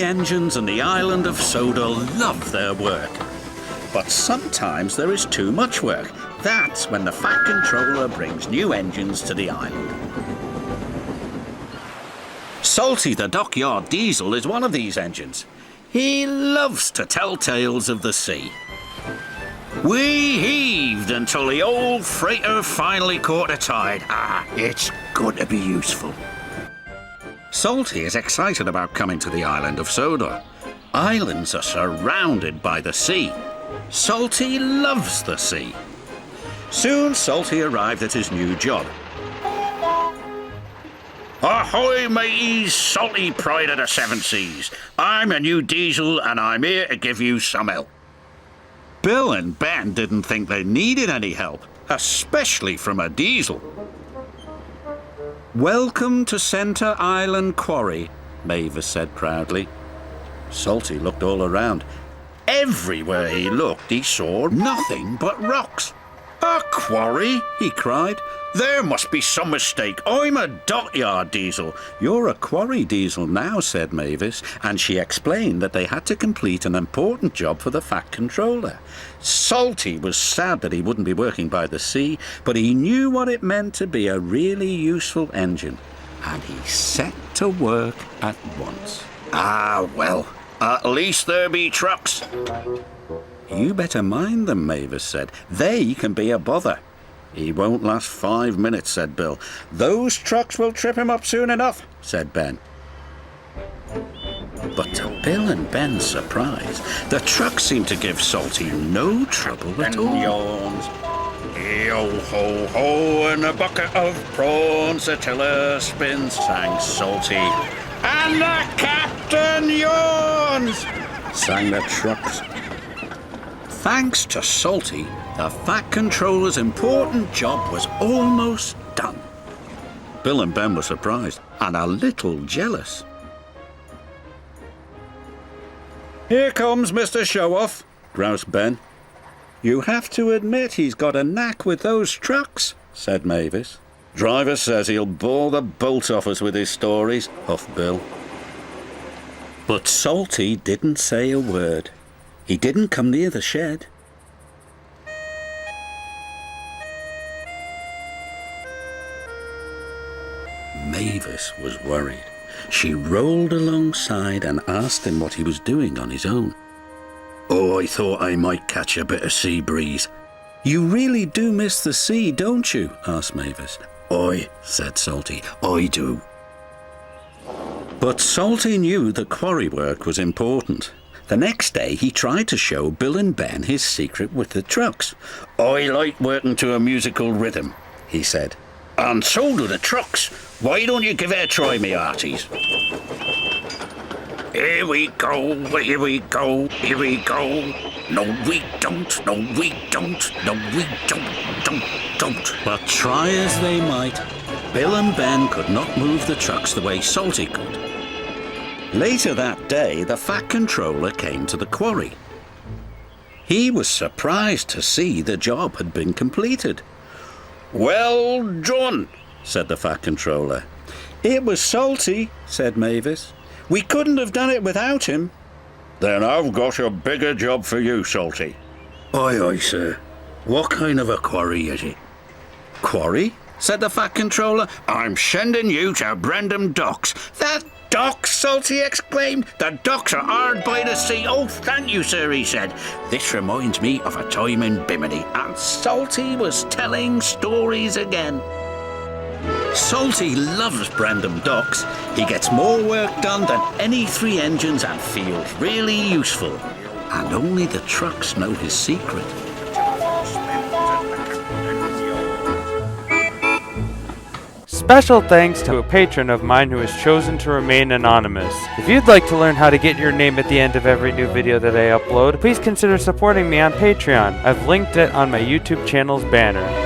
the engines on the island of Sodor love their work. But sometimes there is too much work. That's when the Fat Controller brings new engines to the island. Salty the Dockyard Diesel is one of these engines. He loves to tell tales of the sea. We heaved until the old freighter finally caught a tide. It's good to be useful. Salty is excited about coming to the island of Sodor. Islands are surrounded by the sea. Salty loves the sea. Soon Salty arrived at his new job. Ahoy, mateys, Salty pride of the seven seas. I'm a new diesel and I'm here to give you some help. Bill and Ben didn't think they needed any help, especially from a diesel. Welcome to Centre Island Quarry, Mavis said proudly. Salty looked all around. Everywhere he looked, he saw nothing but rocks. A quarry? He cried. There must be some mistake. I'm a dockyard diesel. You're a quarry diesel now, said Mavis, and she explained that they had to complete an important job for the Fat Controller. Salty was sad that he wouldn't be working by the sea, but he knew what it meant to be a really useful engine, and he set to work at once. Well, at least there be trucks. You better mind them, Mavis said. They can be a bother. He won't last 5 minutes, said Bill. Those trucks will trip him up soon enough, said Ben. But to Bill and Ben's surprise, the trucks seemed to give Salty no trouble at all. Yawns. Yo ho ho, and a bucket of prawns, the tiller spins, sang Salty. And the captain yawns, sang the trucks. Thanks to Salty, the Fat Controller's important job was almost done. Bill and Ben were surprised and a little jealous. Here comes Mr. Show-Off, groused Ben. You have to admit he's got a knack with those trucks, said Mavis. Driver says he'll bore the bolt off us with his stories, huffed Bill. But Salty didn't say a word. He didn't come near the shed. Mavis was worried. She rolled alongside and asked him what he was doing on his own. I thought I might catch a bit of sea breeze. You really do miss the sea, don't you? Asked Mavis. Aye, said Salty. I do. But Salty knew the quarry work was important. The next day, he tried to show Bill and Ben his secret with the trucks. I like working to a musical rhythm, he said. And so do the trucks. Why don't you give it a try, me hearties? Here we go, here we go, here we go. No, we don't, no, we don't, no, we don't. But try as they might, Bill and Ben could not move the trucks the way Salty could. Later that day, the Fat Controller came to the quarry. He was surprised to see the job had been completed. Well done, said the Fat Controller. It was Salty, said Mavis. We couldn't have done it without him. Then I've got a bigger job for you, Salty. Aye, sir. What kind of a quarry is it? Quarry? Said the Fat Controller. I'm sending you to Brendam Docks. The docks, Salty exclaimed. The docks are hard by the sea. Oh, thank you, sir, he said. This reminds me of a time in Bimini. And Salty was telling stories again. Salty loves Brendam Docks. He gets more work done than any 3 engines and feels really useful. And only the trucks know his secret. Special thanks to a patron of mine who has chosen to remain anonymous. If you'd like to learn how to get your name at the end of every new video that I upload, please consider supporting me on Patreon. I've linked it on my YouTube channel's banner.